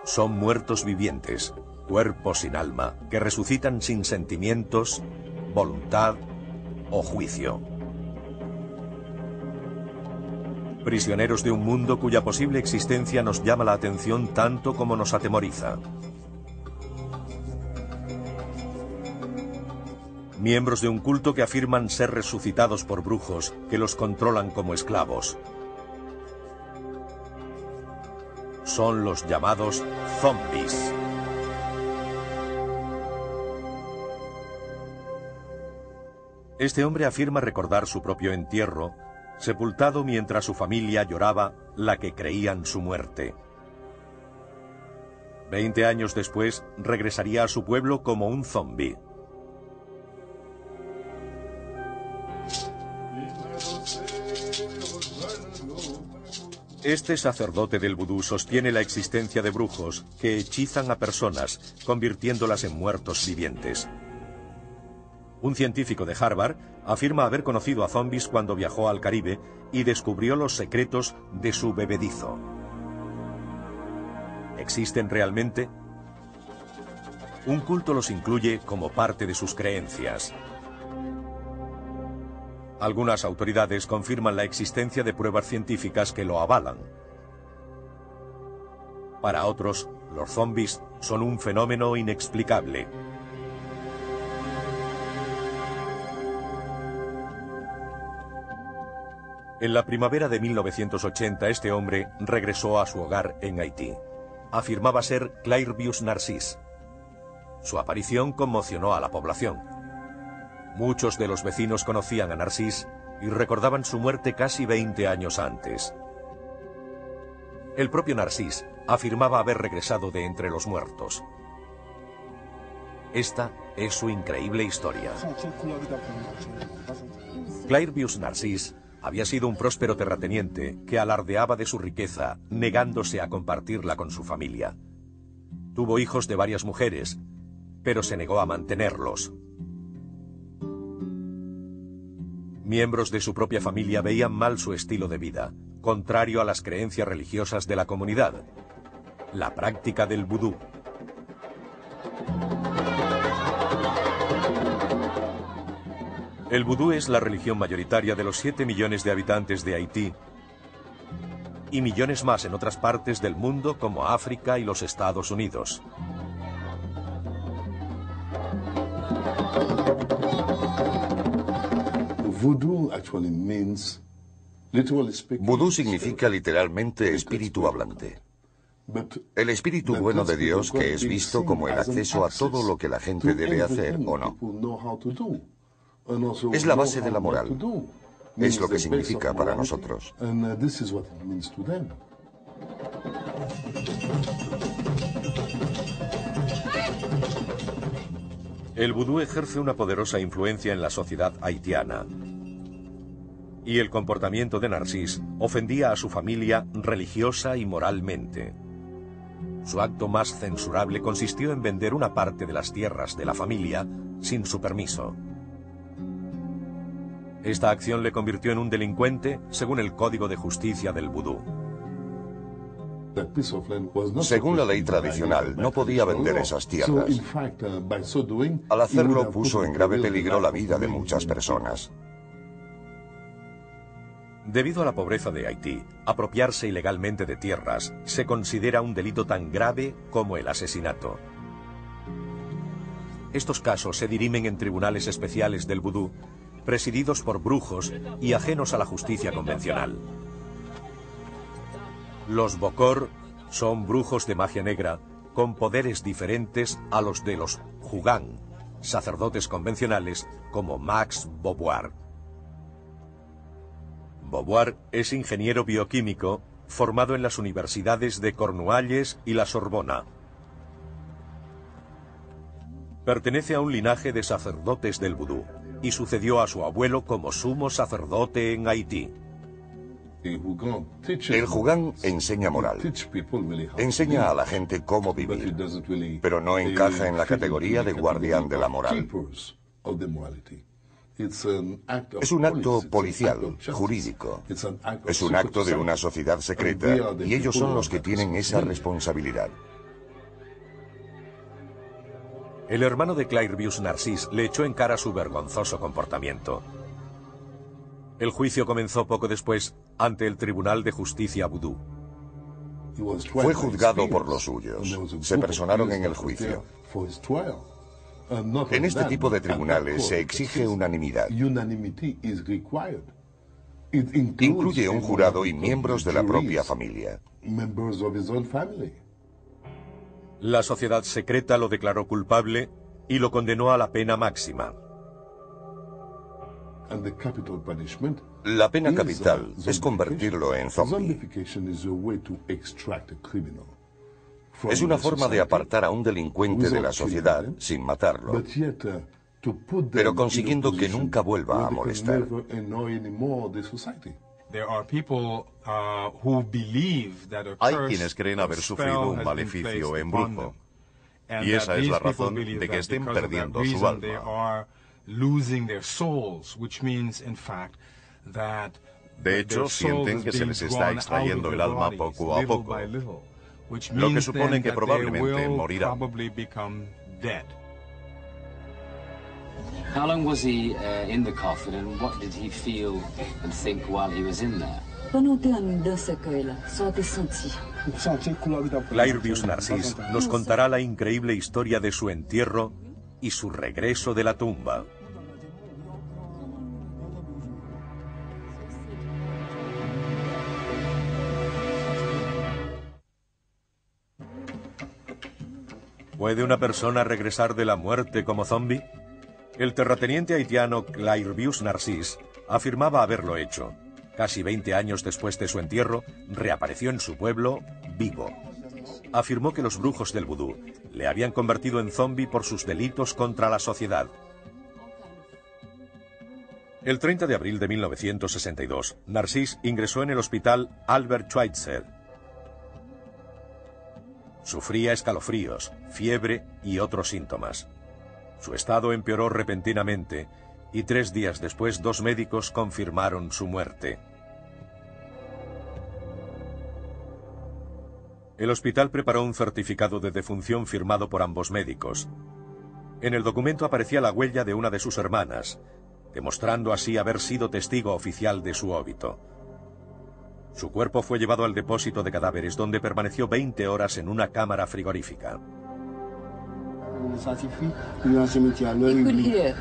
Son muertos vivientes, cuerpos sin alma, que resucitan sin sentimientos, voluntad o juicio. Prisioneros de un mundo cuya posible existencia nos llama la atención tanto como nos atemoriza. Miembros de un culto que afirman ser resucitados por brujos que los controlan como esclavos. Son los llamados zombies. Este hombre afirma recordar su propio entierro, sepultado mientras su familia lloraba la que creían su muerte. 20 años después, regresaría a su pueblo como un zombi. Este sacerdote del vudú sostiene la existencia de brujos que hechizan a personas, convirtiéndolas en muertos vivientes. Un científico de Harvard afirma haber conocido a zombies cuando viajó al Caribe y descubrió los secretos de su bebedizo. ¿Existen realmente? Un culto los incluye como parte de sus creencias. Algunas autoridades confirman la existencia de pruebas científicas que lo avalan. Para otros, los zombies son un fenómeno inexplicable. En la primavera de 1980, este hombre regresó a su hogar en Haití. Afirmaba ser Clairvius Narcisse. Su aparición conmocionó a la población. Muchos de los vecinos conocían a Narcisse y recordaban su muerte casi 20 años antes. El propio Narcisse afirmaba haber regresado de entre los muertos. Esta es su increíble historia. Clairvius Narcisse había sido un próspero terrateniente que alardeaba de su riqueza, negándose a compartirla con su familia. Tuvo hijos de varias mujeres, pero se negó a mantenerlos. Miembros de su propia familia veían mal su estilo de vida, contrario a las creencias religiosas de la comunidad, la práctica del vudú. El vudú es la religión mayoritaria de los 7 millones de habitantes de Haití y millones más en otras partes del mundo como África y los Estados Unidos. Vudú significa literalmente espíritu hablante. El espíritu bueno de Dios que es visto como el acceso a todo lo que la gente debe hacer o no. Es la base de la moral. Es lo que significa para nosotros. El vudú ejerce una poderosa influencia en la sociedad haitiana. Y el comportamiento de Narcisse ofendía a su familia religiosa y moralmente. Su acto más censurable consistió en vender una parte de las tierras de la familia sin su permiso. Esta acción le convirtió en un delincuente según el Código de Justicia del Vudú. Según la ley tradicional, no podía vender esas tierras. Al hacerlo, puso en grave peligro la vida de muchas personas. Debido a la pobreza de Haití, apropiarse ilegalmente de tierras se considera un delito tan grave como el asesinato. Estos casos se dirimen en tribunales especiales del vudú, presididos por brujos y ajenos a la justicia convencional. Los Bokor son brujos de magia negra con poderes diferentes a los de los Jugan, sacerdotes convencionales como Max Beauvoir. Beauvoir es ingeniero bioquímico formado en las universidades de Cornualles y la Sorbona. Pertenece a un linaje de sacerdotes del vudú y sucedió a su abuelo como sumo sacerdote en Haití. El Jugan enseña moral. Enseña a la gente cómo vivir, pero no encaja en la categoría de guardián de la moral. Es un acto policial, jurídico. Es un acto de una sociedad secreta y ellos son los que tienen esa responsabilidad. El hermano de Clairvius Narcís le echó en cara su vergonzoso comportamiento. El juicio comenzó poco después ante el Tribunal de Justicia Vudú. Fue juzgado por los suyos. Se personaron en el juicio. En este tipo de tribunales se exige unanimidad. Incluye un jurado y miembros de la propia familia. La sociedad secreta lo declaró culpable y lo condenó a la pena máxima. La pena capital es convertirlo en zombie. Es una forma de apartar a un delincuente de la sociedad sin matarlo, pero consiguiendo que nunca vuelva a molestar. Hay quienes creen haber sufrido un maleficio o embrujo, y esa es la razón de que estén perdiendo su alma. De hecho, sienten que se les está extrayendo el alma poco a poco, lo que supone que probablemente morirán. How long was he in the coffin, and what did he feel and think while he was in there? Clairvius Narcís nos contará la increíble historia de su entierro y su regreso de la tumba. ¿Puede una persona regresar de la muerte como zombie? El terrateniente haitiano Clairvius Narcís afirmaba haberlo hecho. Casi 20 años después de su entierro, reapareció en su pueblo vivo. Afirmó que los brujos del vudú le habían convertido en zombie por sus delitos contra la sociedad. El 30 de abril de 1962, Narcís ingresó en el hospital Albert Schweitzer. Sufría escalofríos, fiebre y otros síntomas. Su estado empeoró repentinamente y 3 días después 2 médicos confirmaron su muerte. El hospital preparó un certificado de defunción firmado por ambos médicos. En el documento aparecía la huella de una de sus hermanas, demostrando así haber sido testigo oficial de su óbito. Su cuerpo fue llevado al depósito de cadáveres, donde permaneció 20 horas en una cámara frigorífica.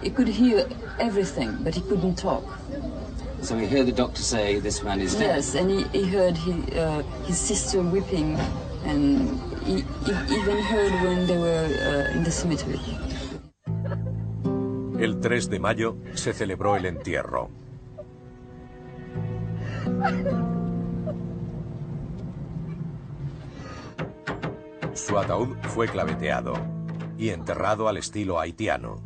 He could hear everything, but he couldn't talk. So he heard the doctor say this man is dead. Yes, and he heard his sister weeping, and he even heard when they were in the cemetery. El 3 de mayo se celebró el entierro. Su ataúd fue claveteado y enterrado al estilo haitiano.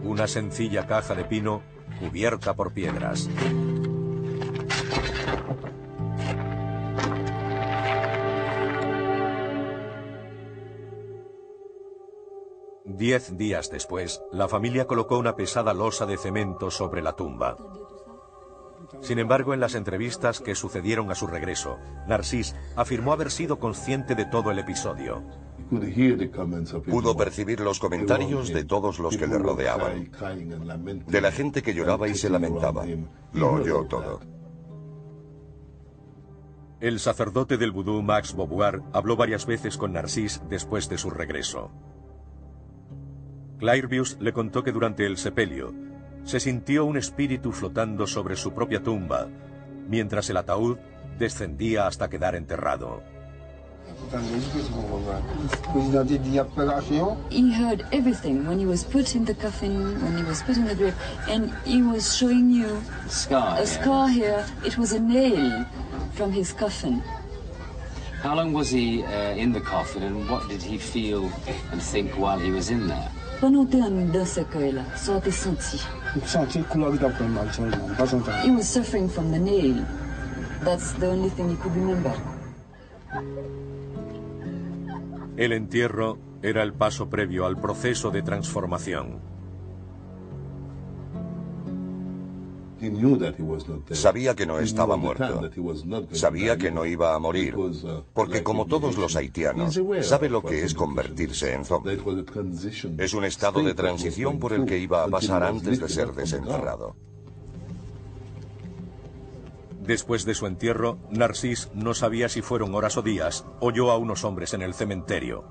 Una sencilla caja de pino cubierta por piedras. Diez días después, la familia colocó una pesada losa de cemento sobre la tumba. Sin embargo, en las entrevistas que sucedieron a su regreso, Narcís afirmó haber sido consciente de todo el episodio. Pudo percibir los comentarios de todos los que le rodeaban, de la gente que lloraba y se lamentaba. Lo oyó todo. El sacerdote del vudú Max Beauvoir habló varias veces con Narcís después de su regreso. Clairvius le contó que durante el sepelio se sintió un espíritu flotando sobre su propia tumba, mientras el ataúd descendía hasta quedar enterrado. He heard everything when he was put in the coffin, when he was put in the grave, and he was showing you a scar here. It was a nail from his coffin. How long was he in the coffin, and what did he feel and think while he was in there? Pendant dans ce cueil-là, ça a été senti. He was suffering from the nail. That's the only thing he could remember. El entierro era el paso previo al proceso de transformación. Sabía que no estaba muerto. Sabía que no iba a morir. Porque como todos los haitianos, sabe lo que es convertirse en zombie. Es un estado de transición por el que iba a pasar antes de ser desenterrado. Después de su entierro, Narcís no sabía si fueron horas o días, oyó a unos hombres en el cementerio.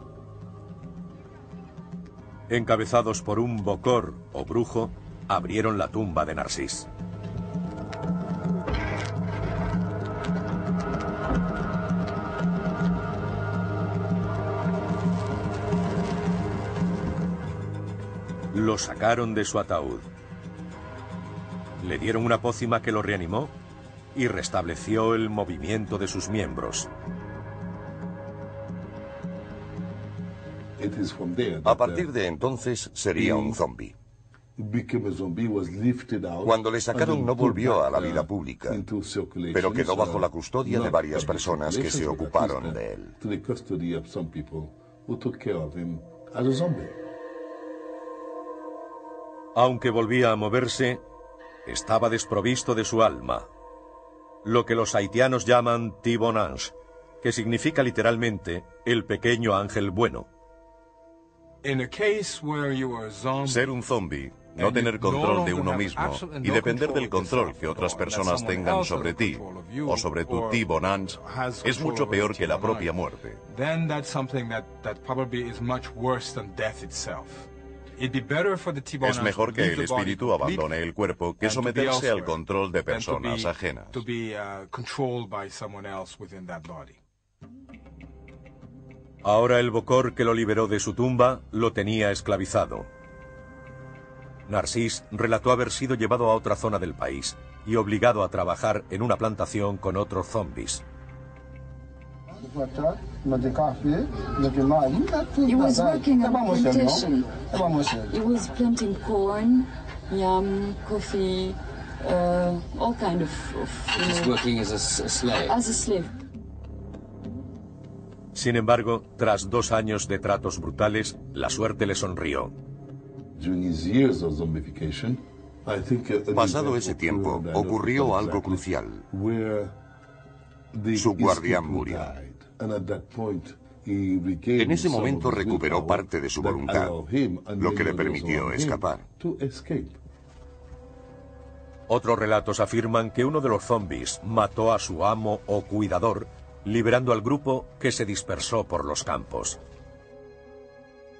Encabezados por un bokor o brujo, abrieron la tumba de Narcís. Lo sacaron de su ataúd. Le dieron una pócima que lo reanimó y restableció el movimiento de sus miembros. A partir de entonces sería un zombie. Cuando le sacaron no volvió a la vida pública, pero quedó bajo la custodia de varias personas que se ocuparon de él. Aunque volvía a moverse, estaba desprovisto de su alma, lo que los haitianos llaman Petit Bon Ange, que significa literalmente el pequeño ángel bueno. Ser un zombie, no tener control de uno mismo y depender del control que otras personas tengan sobre ti o sobre tu Petit Bon Ange es mucho peor que la propia muerte. Es mejor que el espíritu abandone el cuerpo que someterse al control de personas ajenas. Ahora el bokor que lo liberó de su tumba lo tenía esclavizado. Narcís relató haber sido llevado a otra zona del país y obligado a trabajar en una plantación con otros zombies. He was working on a plantation. He was planting corn, yam, coffee, all kind of Just working as a slave. as a slave. Sin embargo, tras 2 años de tratos brutales, la suerte le sonrió. Pasado ese tiempo, ocurrió algo crucial. Su guardián murió. En ese momento recuperó parte de su voluntad, lo que le permitió escapar. Otros relatos afirman que uno de los zombies mató a su amo o cuidador, liberando al grupo que se dispersó por los campos.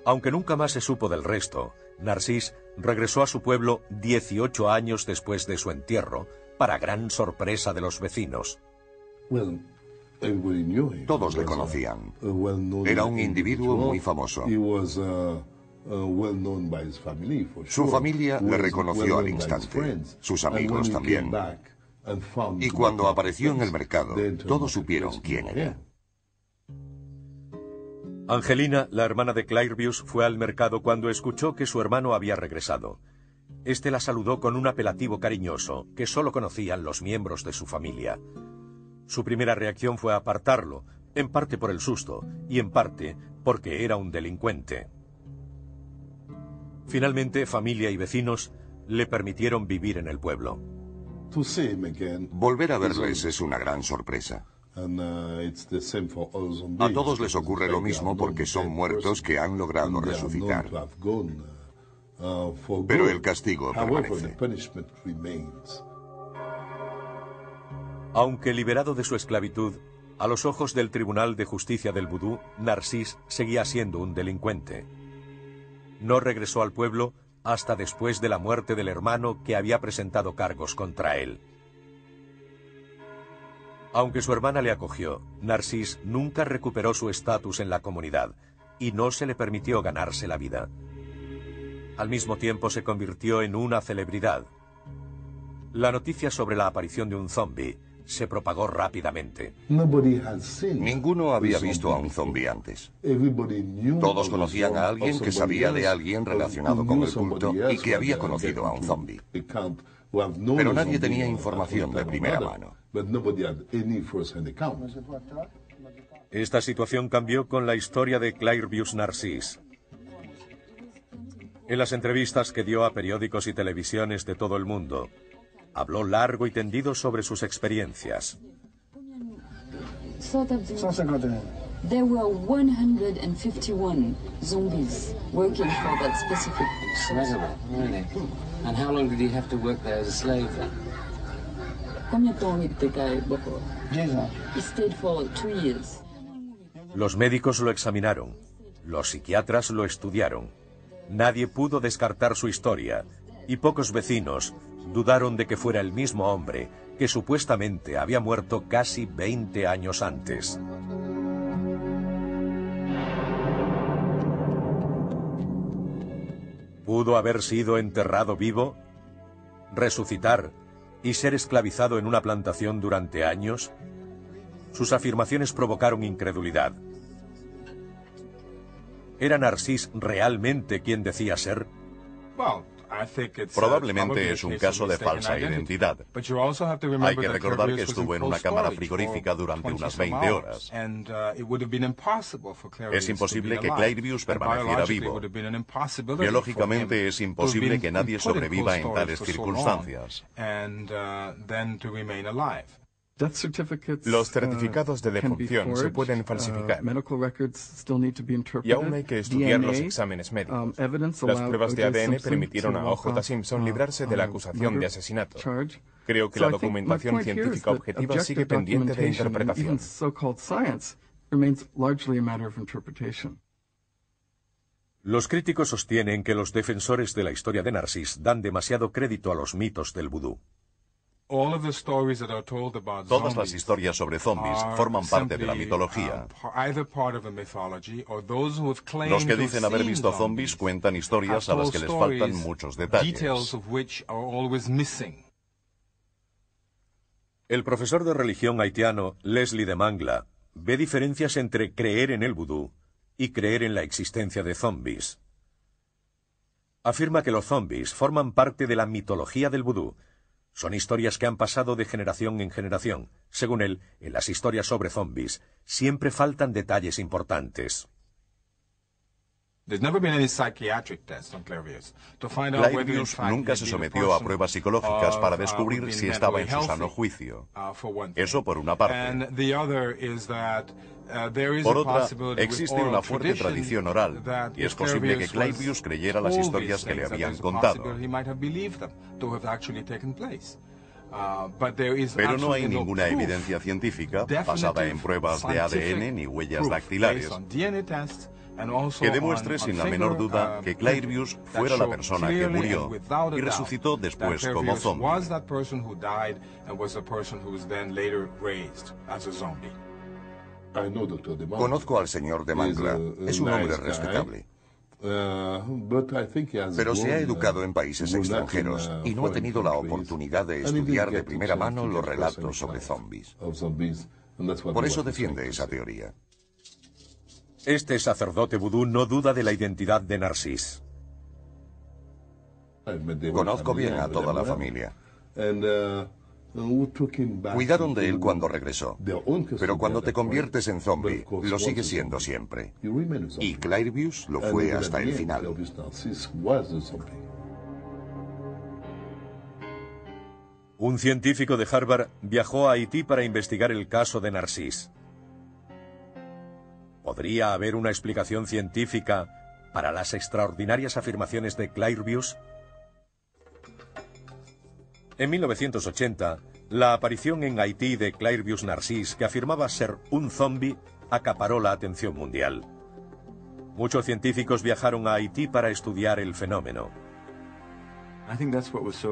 Aunque nunca más se supo del resto, Narcís regresó a su pueblo 18 años después de su entierro, para gran sorpresa de los vecinos. Todos le conocían. Era un individuo muy famoso. Su familia le reconoció al instante, sus amigos también. Y cuando apareció en el mercado, todos supieron quién era. Angelina, la hermana de Clairvius, fue al mercado cuando escuchó que su hermano había regresado. Este la saludó con un apelativo cariñoso que solo conocían los miembros de su familia. Su primera reacción fue apartarlo, en parte por el susto y en parte porque era un delincuente. Finalmente, familia y vecinos le permitieron vivir en el pueblo. Volver a verles es una gran sorpresa. A todos les ocurre lo mismo porque son muertos que han logrado resucitar. Pero el castigo permanece. Aunque liberado de su esclavitud, a los ojos del Tribunal de Justicia del Vudú, Narcís seguía siendo un delincuente. No regresó al pueblo hasta después de la muerte del hermano que había presentado cargos contra él. Aunque su hermana le acogió, Narcís nunca recuperó su estatus en la comunidad y no se le permitió ganarse la vida. Al mismo tiempo se convirtió en una celebridad. La noticia sobre la aparición de un zombie se propagó rápidamente. Ninguno había visto a un zombie antes. Todos conocían a alguien que sabía de alguien relacionado con el culto y que había conocido a un zombie. Pero nadie tenía información de primera mano. Esta situación cambió con la historia de Clairvius Narcís. En las entrevistas que dio a periódicos y televisiones de todo el mundo, Habló largo y tendido sobre sus experiencias. There were 151 zombies working for that specific source. Really? And how long did he have to work there as a slave then? Combien de temps il était beaucoup? 10 ans. He stayed for 2 years. Los médicos lo examinaron. Los psiquiatras lo estudiaron. Nadie pudo descartar su historia. Y pocos vecinos dudaron de que fuera el mismo hombre que supuestamente había muerto casi 20 años antes. ¿Pudo haber sido enterrado vivo? ¿Resucitar y ser esclavizado en una plantación durante años? Sus afirmaciones provocaron incredulidad. ¿Era Narcís realmente quien decía ser? Probablemente es un caso de falsa identidad. Hay que recordar que estuvo en una cámara frigorífica durante unas 20 horas. Es imposible que Clairvius permaneciera vivo. Biológicamente es imposible que nadie sobreviva en tales circunstancias. Los certificados de defunción se pueden falsificar y aún hay que estudiar los exámenes médicos. Las pruebas de ADN permitieron a O.J. Simpson librarse de la acusación de asesinato. Creo que la documentación científica objetiva sigue pendiente de interpretación. Los críticos sostienen que los defensores de la historia de Narcís dan demasiado crédito a los mitos del vudú. Todas las historias sobre zombies forman parte de la mitología. Los que dicen haber visto zombies cuentan historias a las que les faltan muchos detalles. El profesor de religión haitiano Leslie de Mangla ve diferencias entre creer en el vudú y creer en la existencia de zombies. Afirma que los zombies forman parte de la mitología del vudú. Son historias que han pasado de generación en generación. Según él, en las historias sobre zombies siempre faltan detalles importantes. Clairvius nunca se sometió a pruebas psicológicas para descubrir si estaba en su sano juicio. Eso por una parte. Por otra, existe una fuerte tradición oral, y es posible que Clairvius creyera las historias que le habían contado. Pero no hay ninguna evidencia científica, basada en pruebas de ADN ni huellas dactilares, que demuestre sin la menor duda que Clairvius fuera la persona que murió y resucitó después como zombie. Conozco al señor de Mangla. Es un hombre respetable. Pero se ha educado en países extranjeros y no ha tenido la oportunidad de estudiar de primera mano los relatos sobre zombies. Por eso defiende esa teoría. Este sacerdote vudú no duda de la identidad de Narcís. Conozco bien a toda la familia. Cuidaron de él cuando regresó, pero cuando te conviertes en zombie, lo sigues siendo siempre. Y Clairvius lo fue hasta el final. Un científico de Harvard viajó a Haití para investigar el caso de Narcís. ¿Podría haber una explicación científica para las extraordinarias afirmaciones de Clairvius? En 1980, la aparición en Haití de Clairvius Narcís, que afirmaba ser un zombie, acaparó la atención mundial. Muchos científicos viajaron a Haití para estudiar el fenómeno.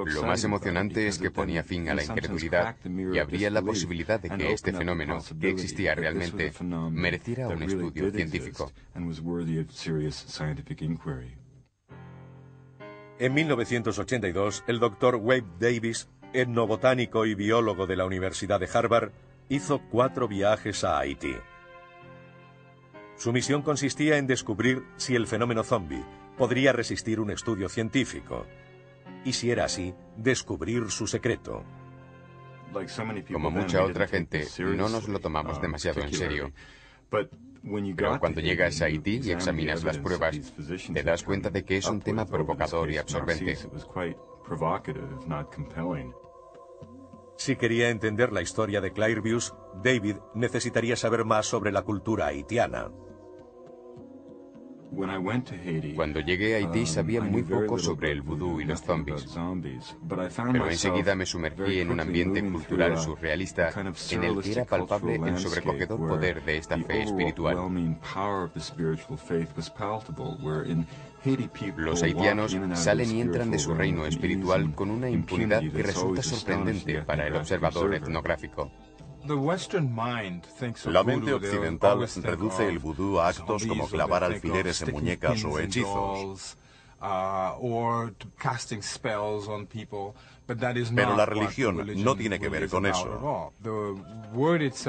Lo más emocionante es que ponía fin a la incredulidad y abría la posibilidad de que este fenómeno, que existía realmente, mereciera un estudio científico. En 1982, el Dr. Wade Davis, etnobotánico y biólogo de la Universidad de Harvard, hizo 4 viajes a Haití. Su misión consistía en descubrir si el fenómeno zombie podría resistir un estudio científico. Y si era así, descubrir su secreto. Como mucha otra gente, no nos lo tomamos demasiado en serio. Pero cuando llegas a Haití y examinas las pruebas, te das cuenta de que es un tema provocador y absorbente. Si quería entender la historia de Clairvius, David necesitaría saber más sobre la cultura haitiana. Cuando llegué a Haití sabía muy poco sobre el vudú y los zombies, pero enseguida me sumergí en un ambiente cultural surrealista en el que era palpable el sobrecogedor poder de esta fe espiritual. Los haitianos salen y entran de su reino espiritual con una impunidad que resulta sorprendente para el observador etnográfico. La mente occidental reduce el vudú a actos como clavar alfileres en muñecas o hechizos. Pero la religión no tiene que ver con eso.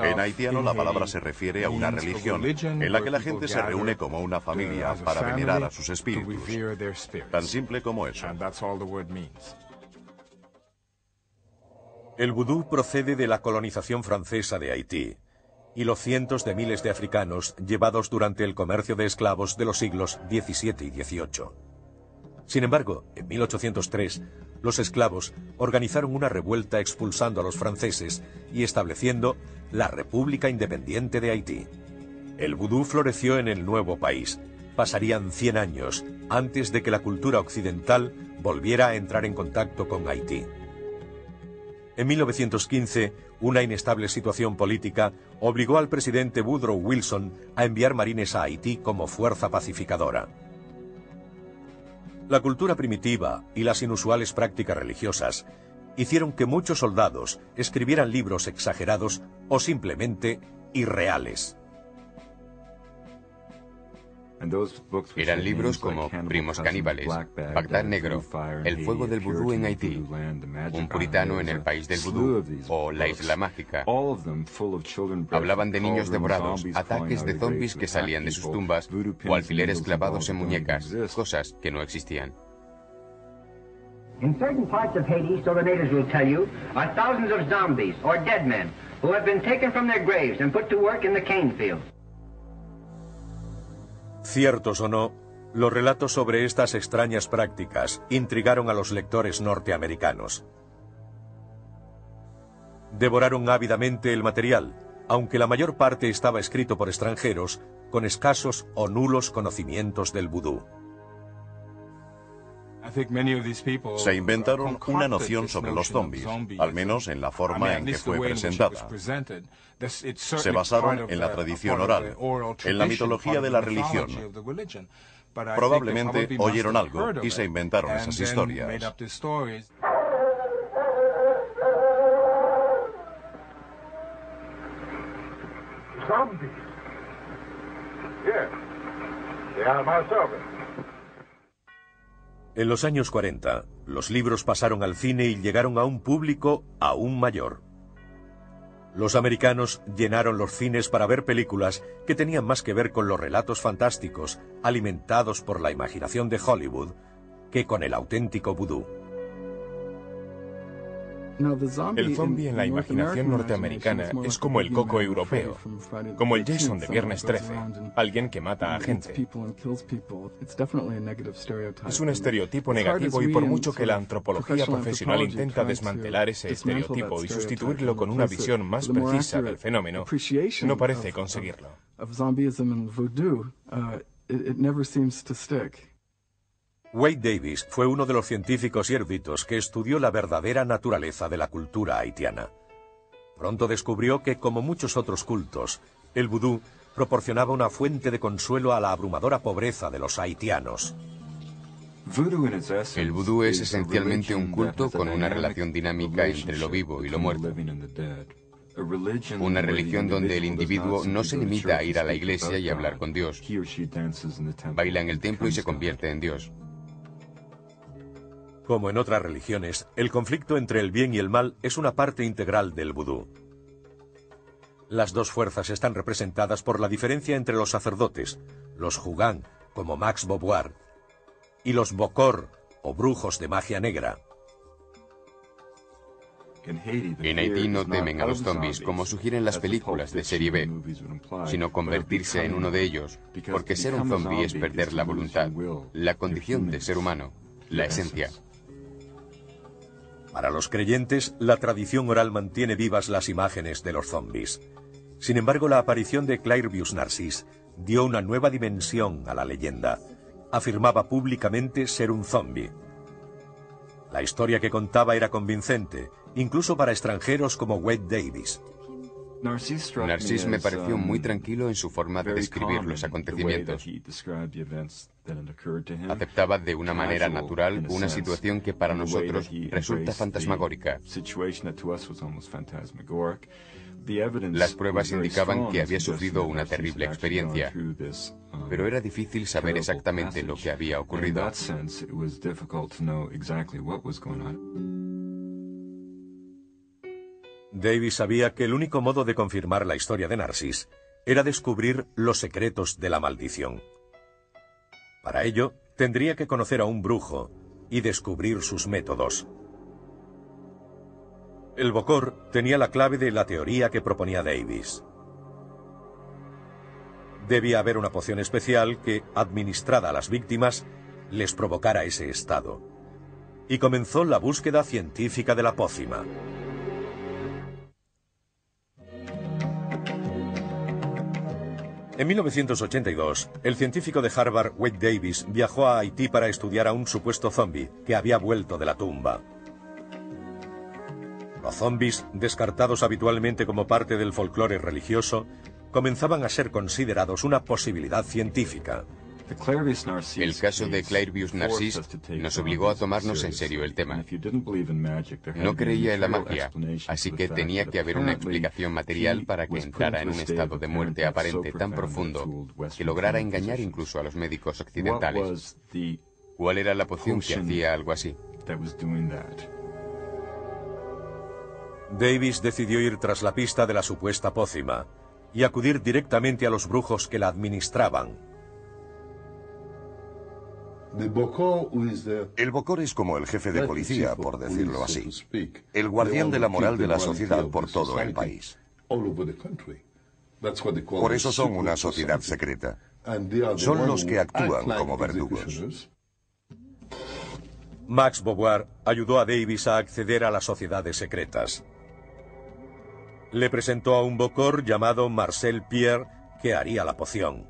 En haitiano la palabra se refiere a una religión en la que la gente se reúne como una familia para venerar a sus espíritus. Tan simple como eso. El vudú procede de la colonización francesa de Haití y los cientos de miles de africanos llevados durante el comercio de esclavos de los siglos XVII y XVIII. Sin embargo, en 1803, los esclavos organizaron una revuelta expulsando a los franceses y estableciendo la República Independiente de Haití. El vudú floreció en el nuevo país. Pasarían 100 años antes de que la cultura occidental volviera a entrar en contacto con Haití. En 1915, una inestable situación política obligó al presidente Woodrow Wilson a enviar marines a Haití como fuerza pacificadora. La cultura primitiva y las inusuales prácticas religiosas hicieron que muchos soldados escribieran libros exagerados o simplemente irreales. Eran libros como Primos Caníbales, Bagdad Negro, El Fuego del Vudú en Haití, Un Puritano en el País del Vudú o La Isla Mágica. Hablaban de niños devorados, ataques de zombies que salían de sus tumbas o alfileres clavados en muñecas, cosas que no existían. In certain parts of Haiti, so the natives will tell you, are thousands of zombies or dead men who have been taken from their graves and put to work in the cane fields. Ciertos o no, los relatos sobre estas extrañas prácticas intrigaron a los lectores norteamericanos. Devoraron ávidamente el material, aunque la mayor parte estaba escrito por extranjeros con escasos o nulos conocimientos del vudú. Se inventaron una noción sobre los zombies, al menos en la forma en que fue presentada. Se basaron en la tradición oral, en la mitología de la religión. Probablemente oyeron algo y se inventaron esas historias. Zombies. Yes. They are my servants. En los años 40, los libros pasaron al cine y llegaron a un público aún mayor. Los americanos llenaron los cines para ver películas que tenían más que ver con los relatos fantásticos, alimentados por la imaginación de Hollywood, que con el auténtico vudú. El zombie en la imaginación norteamericana es como el coco europeo, como el Jason de Viernes 13, alguien que mata a gente. Es un estereotipo negativo y por mucho que la antropología profesional intenta desmantelar ese estereotipo y sustituirlo con una visión más precisa del fenómeno, no parece conseguirlo. Wade Davis fue uno de los científicos y eruditos que estudió la verdadera naturaleza de la cultura haitiana. Pronto descubrió que, como muchos otros cultos, el vudú proporcionaba una fuente de consuelo a la abrumadora pobreza de los haitianos. El vudú es esencialmente un culto con una relación dinámica entre lo vivo y lo muerto. Una religión donde el individuo no se limita a ir a la iglesia y hablar con Dios. Baila en el templo y se convierte en Dios. Como en otras religiones, el conflicto entre el bien y el mal es una parte integral del vudú. Las dos fuerzas están representadas por la diferencia entre los sacerdotes, los jugán, como Max Beauvoir, y los bokor, o brujos de magia negra. En Haití no temen a los zombies como sugieren las películas de serie B, sino convertirse en uno de ellos, porque ser un zombie es perder la voluntad, la condición de ser humano, la esencia. Para los creyentes, la tradición oral mantiene vivas las imágenes de los zombies. Sin embargo, la aparición de Clairvius Narcís dio una nueva dimensión a la leyenda. Afirmaba públicamente ser un zombie. La historia que contaba era convincente, incluso para extranjeros como Wade Davis. Narcís me pareció muy tranquilo en su forma de describir los acontecimientos. Aceptaba de una manera natural una situación que para nosotros resulta fantasmagórica. Las pruebas indicaban que había sufrido una terrible experiencia, pero era difícil saber exactamente lo que había ocurrido. Davis sabía que el único modo de confirmar la historia de Narcís era descubrir los secretos de la maldición. Para ello, tendría que conocer a un brujo y descubrir sus métodos. El Bokor tenía la clave de la teoría que proponía Davis. Debía haber una poción especial que, administrada a las víctimas, les provocara ese estado. Y comenzó la búsqueda científica de la pócima. En 1982, el científico de Harvard, Wade Davis, viajó a Haití para estudiar a un supuesto zombie que había vuelto de la tumba. Los zombies, descartados habitualmente como parte del folclore religioso, comenzaban a ser considerados una posibilidad científica. El caso de Clairvius Narcís nos obligó a tomarnos en serio el tema. No creía en la magia, así que tenía que haber una explicación material para que entrara en un estado de muerte aparente tan profundo que lograra engañar incluso a los médicos occidentales. ¿Cuál era la poción que hacía algo así? Davis decidió ir tras la pista de la supuesta pócima y acudir directamente a los brujos que la administraban. El Bokor es como el jefe de policía, por decirlo así. El guardián de la moral de la sociedad por todo el país. Por eso son una sociedad secreta. Son los que actúan como verdugos. Max Beauvoir ayudó a Davis a acceder a las sociedades secretas. Le presentó a un Bokor llamado Marcel Pierre que haría la poción.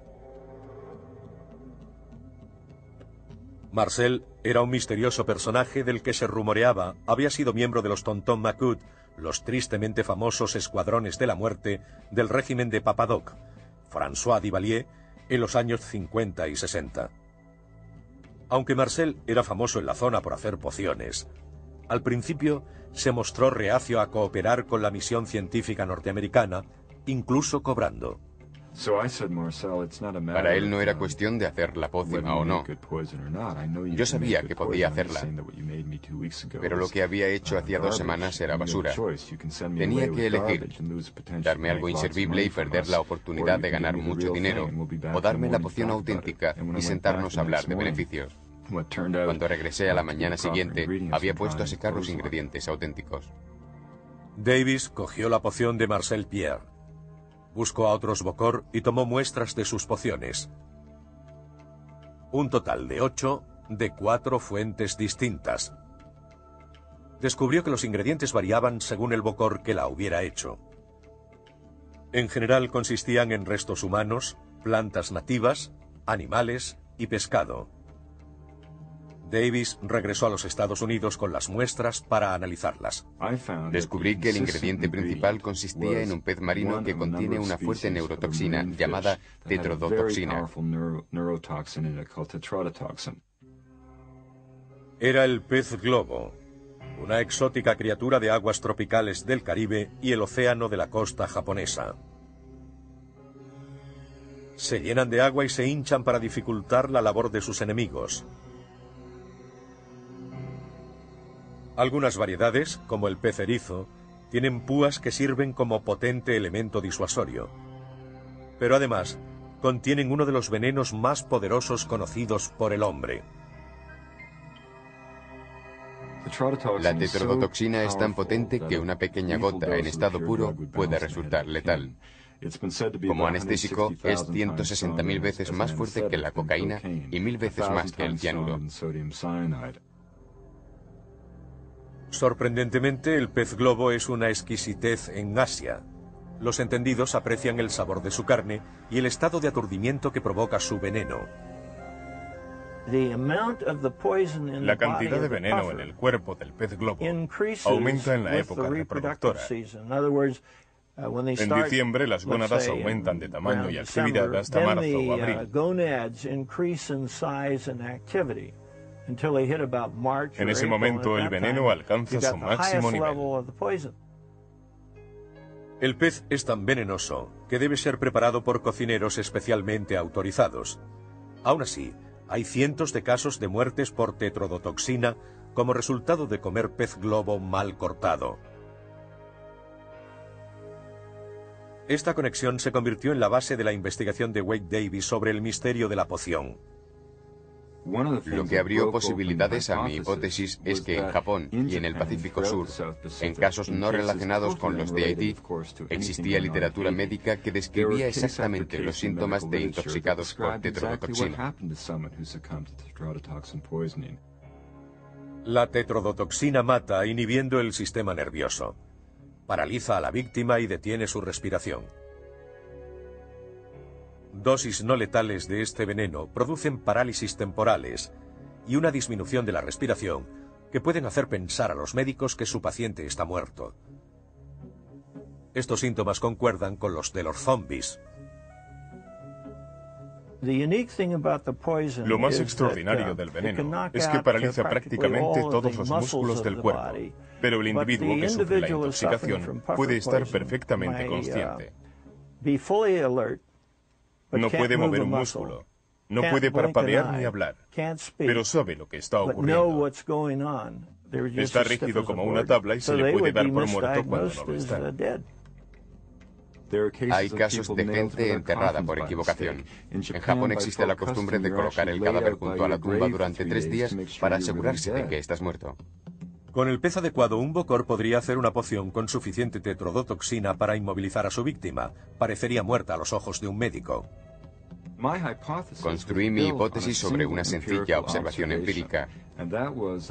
Marcel era un misterioso personaje del que se rumoreaba había sido miembro de los Tonton Macoute, los tristemente famosos escuadrones de la muerte del régimen de Papadoc, François Duvalier, en los años 50 y 60. Aunque Marcel era famoso en la zona por hacer pociones, al principio se mostró reacio a cooperar con la misión científica norteamericana, incluso cobrando. Para él no era cuestión de hacer la pócima o no. Yo sabía que podía hacerla, pero lo que había hecho hacía 2 semanas era basura. Tenía que elegir, darme algo inservible y perder la oportunidad de ganar mucho dinero, o darme la poción auténtica y sentarnos a hablar de beneficios. Cuando regresé a la mañana siguiente, había puesto a secar los ingredientes auténticos. Davis cogió la poción de Marcel Pierre. Buscó a otros Bokor y tomó muestras de sus pociones. Un total de 8 de 4 fuentes distintas. Descubrió que los ingredientes variaban según el Bokor que la hubiera hecho. En general consistían en restos humanos, plantas nativas, animales y pescado. Davis regresó a los Estados Unidos con las muestras para analizarlas. Descubrí que el ingrediente principal consistía en un pez marino que contiene una fuerte neurotoxina llamada tetrodotoxina. Era el pez globo, una exótica criatura de aguas tropicales del Caribe y el océano de la costa japonesa. Se llenan de agua y se hinchan para dificultar la labor de sus enemigos. Algunas variedades, como el pez erizo, tienen púas que sirven como potente elemento disuasorio. Pero además, contienen uno de los venenos más poderosos conocidos por el hombre. La tetrodotoxina es tan potente que una pequeña gota en estado puro puede resultar letal. Como anestésico, es 160.000 veces más fuerte que la cocaína y 1000 veces más que el cianuro. Sorprendentemente, el pez globo es una exquisitez en Asia. Los entendidos aprecian el sabor de su carne y el estado de aturdimiento que provoca su veneno. La cantidad de veneno en el cuerpo del pez globo aumenta en la época reproductora. En diciembre, las gónadas aumentan de tamaño y actividad hasta marzo o abril. En ese momento, el veneno alcanza su máximo nivel. El pez es tan venenoso que debe ser preparado por cocineros especialmente autorizados. Aún así, hay cientos de casos de muertes por tetrodotoxina como resultado de comer pez globo mal cortado. Esta conexión se convirtió en la base de la investigación de Wade Davis sobre el misterio de la poción. Lo que abrió posibilidades a mi hipótesis es que en Japón y en el Pacífico Sur, en casos no relacionados con los de Haití, existía literatura médica que describía exactamente los síntomas de intoxicados por tetrodotoxina. La tetrodotoxina mata inhibiendo el sistema nervioso. Paraliza a la víctima y detiene su respiración. Dosis no letales de este veneno producen parálisis temporales y una disminución de la respiración que pueden hacer pensar a los médicos que su paciente está muerto. Estos síntomas concuerdan con los de los zombies. Lo más extraordinario del veneno es que paraliza prácticamente todos los músculos del cuerpo, pero el individuo que sufre la intoxicación puede estar perfectamente consciente. No puede mover un músculo, no puede parpadear ni hablar, pero sabe lo que está ocurriendo. Está rígido como una tabla y se le puede dar por muerto cuando no lo está. Hay casos de gente enterrada por equivocación. En Japón existe la costumbre de colocar el cadáver junto a la tumba durante 3 días para asegurarse de que estás muerto. Con el pez adecuado, un bocor podría hacer una poción con suficiente tetrodotoxina para inmovilizar a su víctima. Parecería muerta a los ojos de un médico. Construí mi hipótesis sobre una sencilla observación empírica.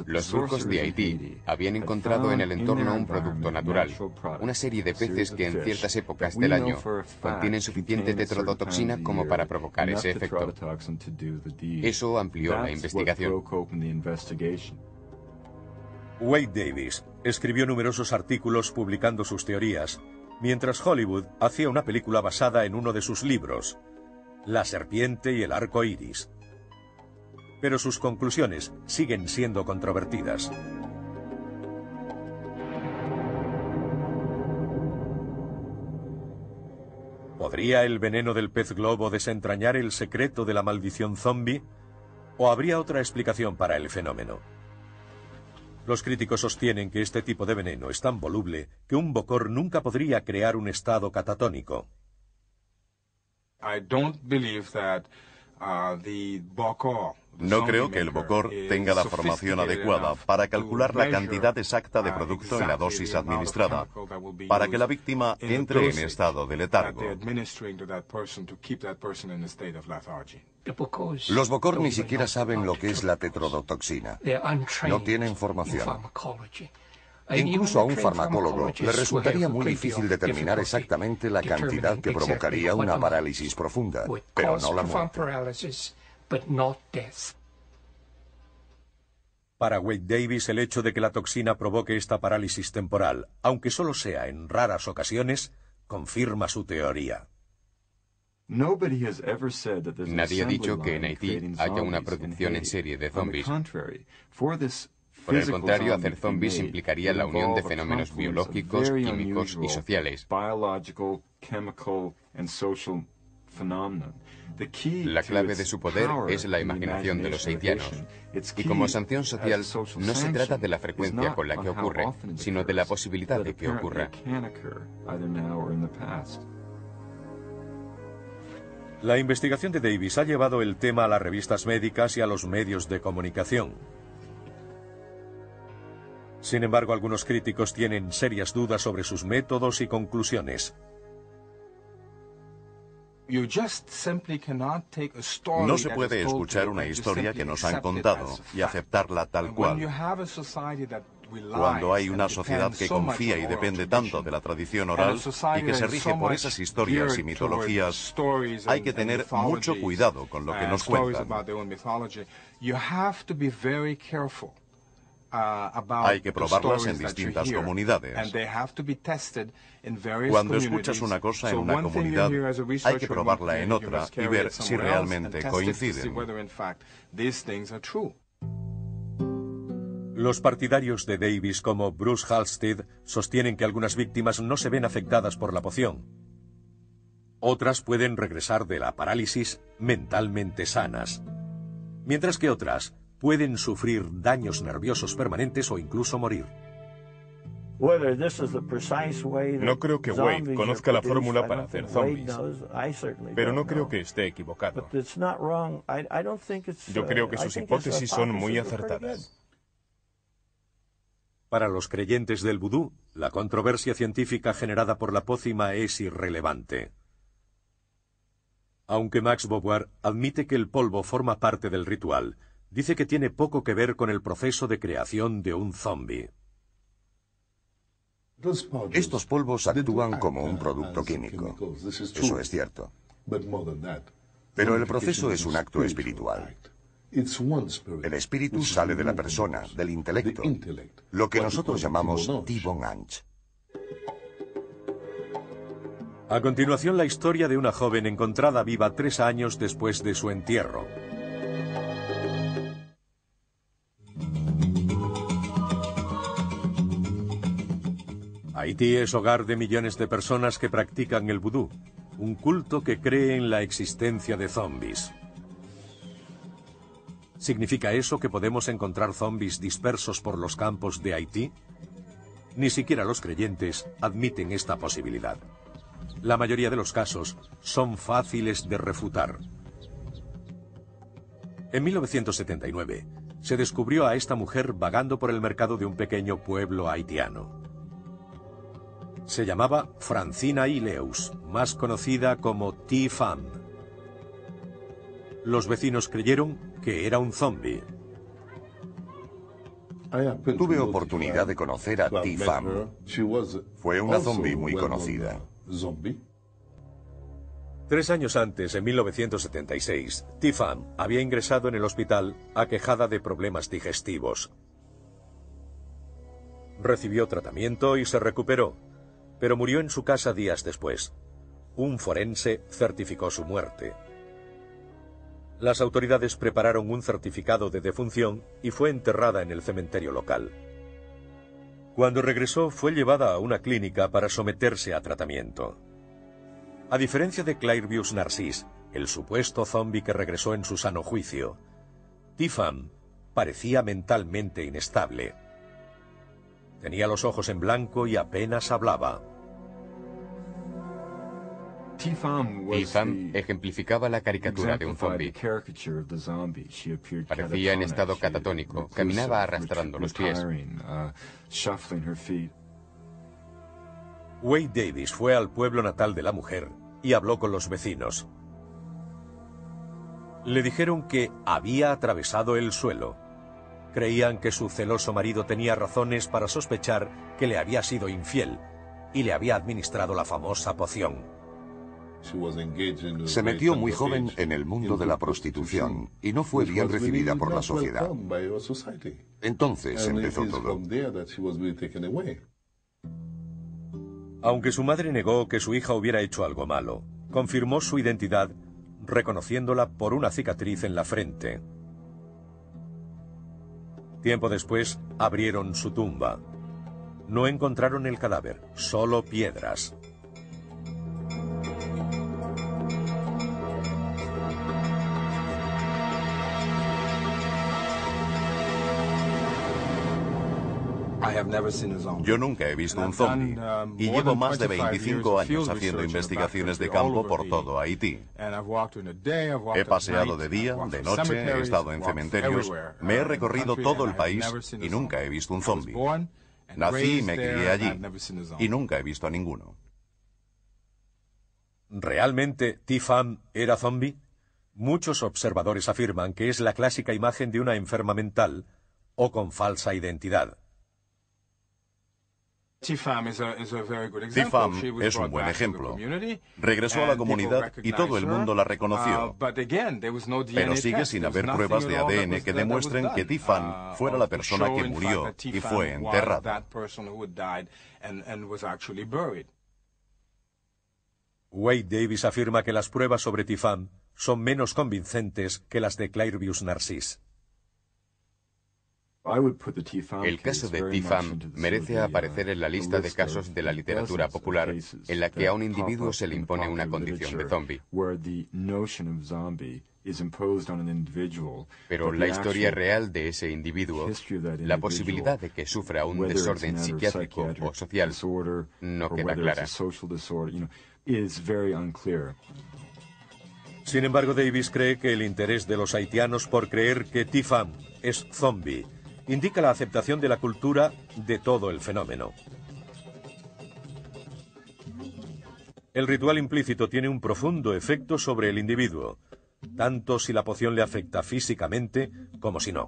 Los surcos de Haití habían encontrado en el entorno un producto natural, una serie de peces que en ciertas épocas del año contienen suficiente tetrodotoxina como para provocar ese efecto. Eso amplió la investigación. Wade Davis escribió numerosos artículos publicando sus teorías, mientras Hollywood hacía una película basada en uno de sus libros, La serpiente y el arco iris. Pero sus conclusiones siguen siendo controvertidas. ¿Podría el veneno del pez globo desentrañar el secreto de la maldición zombie? ¿O habría otra explicación para el fenómeno? Los críticos sostienen que este tipo de veneno es tan voluble que un bocor nunca podría crear un estado catatónico. No creo que el bocor tenga la formación adecuada para calcular la cantidad exacta de producto en la dosis administrada, para que la víctima entre en estado de letargo. Los bocor ni siquiera saben lo que es la tetrodotoxina. No tienen formación. Incluso a un farmacólogo le resultaría muy difícil determinar exactamente la cantidad que provocaría una parálisis profunda, pero no la muerte. Para Wade Davis, el hecho de que la toxina provoque esta parálisis temporal, aunque solo sea en raras ocasiones, confirma su teoría. Nadie ha dicho que en Haití haya una producción en serie de zombies. Por el contrario, hacer zombies implicaría la unión de fenómenos biológicos, químicos y sociales. La clave de su poder es la imaginación de los haitianos. Y como sanción social, no se trata de la frecuencia con la que ocurre, sino de la posibilidad de que ocurra. La investigación de Davis ha llevado el tema a las revistas médicas y a los medios de comunicación. Sin embargo, algunos críticos tienen serias dudas sobre sus métodos y conclusiones. No se puede escuchar una historia que nos han contado y aceptarla tal cual. Cuando hay una sociedad que confía y depende tanto de la tradición oral y que se rige por esas historias y mitologías, hay que tener mucho cuidado con lo que nos cuentan. Hay que probarlas en distintas comunidades. Cuando escuchas una cosa en una comunidad, hay que probarla en otra y ver si realmente coinciden. Los partidarios de Davis, como Bruce Halstead, sostienen que algunas víctimas no se ven afectadas por la poción. Otras pueden regresar de la parálisis mentalmente sanas, mientras que otras pueden sufrir daños nerviosos permanentes o incluso morir. No creo que Wade conozca la fórmula para hacer zombies, pero no creo que esté equivocado. Yo creo que sus hipótesis son muy acertadas. Para los creyentes del vudú, la controversia científica generada por la pócima es irrelevante. Aunque Max Beauvoir admite que el polvo forma parte del ritual, dice que tiene poco que ver con el proceso de creación de un zombi. Estos polvos actúan como un producto químico. Eso es cierto. Pero el proceso es un acto espiritual. El espíritu sale de la persona, del intelecto, lo que nosotros llamamos T-Bone Anch. A continuación, la historia de una joven encontrada viva 3 años después de su entierro. Haití es hogar de millones de personas que practican el vudú, un culto que cree en la existencia de zombies. ¿Significa eso que podemos encontrar zombies dispersos por los campos de Haití? Ni siquiera los creyentes admiten esta posibilidad. La mayoría de los casos son fáciles de refutar. En 1979, se descubrió a esta mujer vagando por el mercado de un pequeño pueblo haitiano. Se llamaba Francina Ileus, más conocida como T-Fam. Los vecinos creyeron que era un zombi. Tuve oportunidad de conocer a T-Fam. Fue una zombi muy conocida. 3 años antes, en 1976, T-Fam había ingresado en el hospital aquejada de problemas digestivos. Recibió tratamiento y se recuperó, pero murió en su casa días después. Un forense certificó su muerte. Las autoridades prepararon un certificado de defunción y fue enterrada en el cementerio local. Cuando regresó, fue llevada a una clínica para someterse a tratamiento. A diferencia de Clairvius Narcisse, el supuesto zombi que regresó en su sano juicio, T-Fam parecía mentalmente inestable. Tenía los ojos en blanco y apenas hablaba. T-Fam ejemplificaba la caricatura de un zombi. Parecía en estado catatónico, caminaba arrastrando los pies. Wade Davis fue al pueblo natal de la mujer y habló con los vecinos. Le dijeron que había atravesado el suelo. Creían que su celoso marido tenía razones para sospechar que le había sido infiel y le había administrado la famosa poción. Se metió muy joven en el mundo de la prostitución y no fue bien recibida por la sociedad. Entonces empezó todo. Aunque su madre negó que su hija hubiera hecho algo malo, confirmó su identidad, reconociéndola por una cicatriz en la frente. Tiempo después, abrieron su tumba. No encontraron el cadáver, solo piedras. Yo nunca he visto un zombi y llevo más de 25 años haciendo investigaciones de campo por todo Haití. He paseado de día, de noche, he estado en cementerios, me he recorrido todo el país y nunca he visto un zombi. Nací y me crié allí y nunca he visto a ninguno. ¿Realmente T-Fam era zombi? Muchos observadores afirman que es la clásica imagen de una enferma mental o con falsa identidad. Tifam es un buen ejemplo. Regresó a la comunidad y todo el mundo la reconoció. Pero sigue sin haber pruebas de ADN que demuestren que Tifam fuera la persona que murió y fue enterrada. Wade Davis afirma que las pruebas sobre Tifam son menos convincentes que las de Clairvius Narcisse. El caso de Tifam merece aparecer en la lista de casos de la literatura popular en la que a un individuo se le impone una condición de zombie. Pero la historia real de ese individuo, la posibilidad de que sufra un desorden psiquiátrico o social, no queda clara. Sin embargo, Davis cree que el interés de los haitianos por creer que Tifam es zombie indica la aceptación de la cultura de todo el fenómeno. El ritual implícito tiene un profundo efecto sobre el individuo, tanto si la poción le afecta físicamente como si no.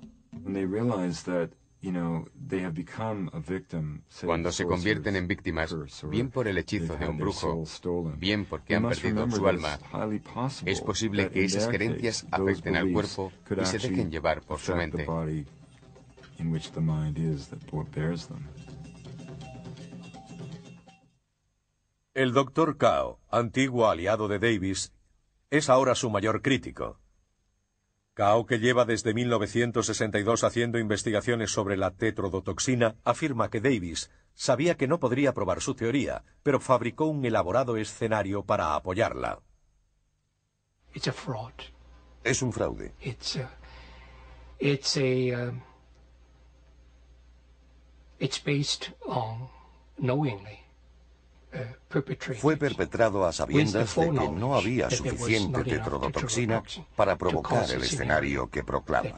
Cuando se convierten en víctimas, bien por el hechizo de un brujo, bien porque han perdido su alma, es posible que esas creencias afecten al cuerpo y se dejen llevar por su mente. El Dr. Cao, antiguo aliado de Davis, es ahora su mayor crítico. Cao, que lleva desde 1962 haciendo investigaciones sobre la tetrodotoxina, afirma que Davis sabía que no podría probar su teoría, pero fabricó un elaborado escenario para apoyarla. Es un fraude. Fue perpetrado a sabiendas de que no había suficiente tetrodotoxina para provocar el escenario que proclama.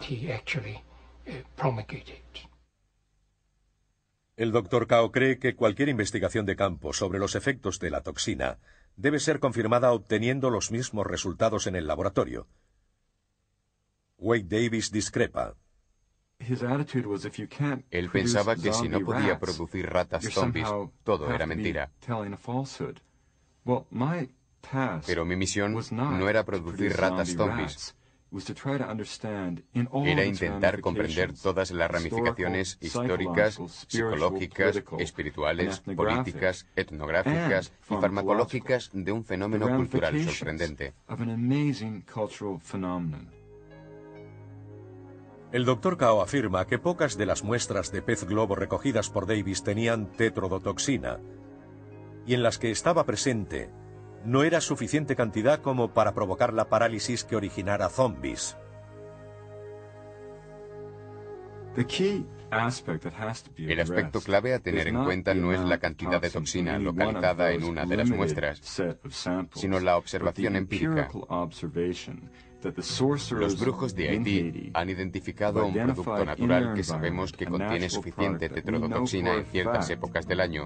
El Dr. Cao cree que cualquier investigación de campo sobre los efectos de la toxina debe ser confirmada obteniendo los mismos resultados en el laboratorio. Wade Davis discrepa. Él pensaba que si no podía producir ratas zombies, todo era mentira. Pero mi misión no era producir ratas zombies. Era intentar comprender todas las ramificaciones históricas, psicológicas, espirituales, políticas, etnográficas y farmacológicas de un fenómeno cultural sorprendente. El Dr. Cao afirma que pocas de las muestras de pez globo recogidas por Davis tenían tetrodotoxina, y en las que estaba presente no era suficiente cantidad como para provocar la parálisis que originara zombies. El aspecto clave a tener en cuenta no es la cantidad de toxina localizada en una de las muestras, sino la observación empírica. Los brujos de Haití han identificado un producto natural que sabemos que contiene suficiente tetrodotoxina en ciertas épocas del año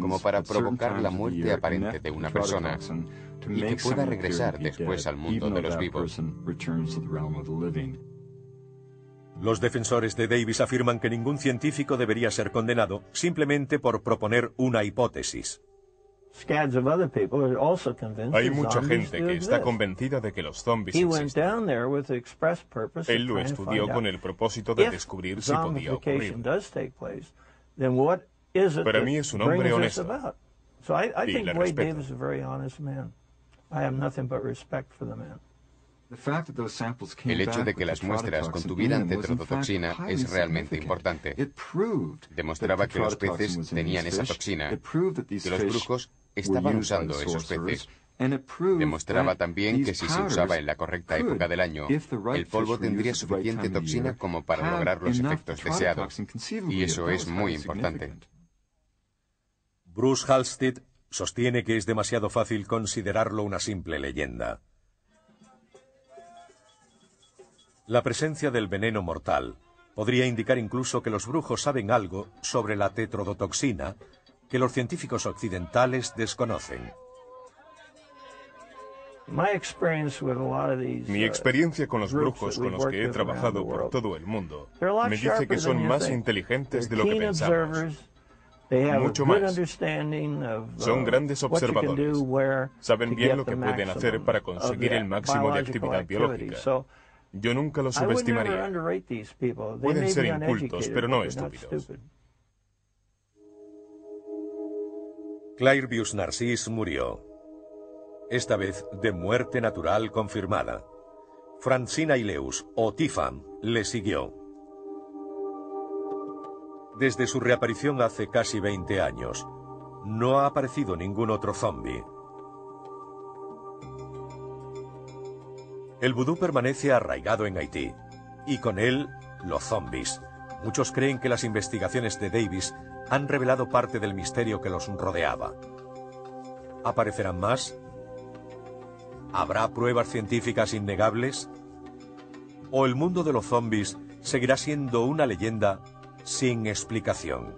como para provocar la muerte aparente de una persona y que pueda regresar después al mundo de los vivos. Los defensores de Davis afirman que ningún científico debería ser condenado simplemente por proponer una hipótesis. Hay mucha gente que está convencida de que los zombies existen. Él lo estudió con el propósito de descubrir si podía ocurrir. Para mí es un hombre honesto. Y le respeto. El hecho de que las muestras contuvieran tetrodotoxina es realmente importante. Demostraba que los peces tenían esa toxina, que los brujos estaban usando esos peces. Demostraba también que si se usaba en la correcta época del año, el polvo tendría suficiente toxina como para lograr los efectos deseados. Y eso es muy importante. Bruce Halstead sostiene que es demasiado fácil considerarlo una simple leyenda. La presencia del veneno mortal podría indicar incluso que los brujos saben algo sobre la tetrodotoxina que los científicos occidentales desconocen. Mi experiencia con los brujos con los que he trabajado por todo el mundo me dice que son más inteligentes de lo que pensamos. mucho más. Son grandes observadores. Saben bien lo que pueden hacer para conseguir el máximo de actividad biológica. Yo nunca los subestimaría. Pueden ser incultos, pero no estúpidos. Clairvius Narcís murió. Esta vez de muerte natural confirmada. Francina Ileus, o Tifam, le siguió. Desde su reaparición hace casi 20 años, no ha aparecido ningún otro zombie. El vudú permanece arraigado en Haití, y con él, los zombies. Muchos creen que las investigaciones de Davis han revelado parte del misterio que los rodeaba. ¿Aparecerán más? ¿Habrá pruebas científicas innegables? ¿O el mundo de los zombies seguirá siendo una leyenda sin explicación?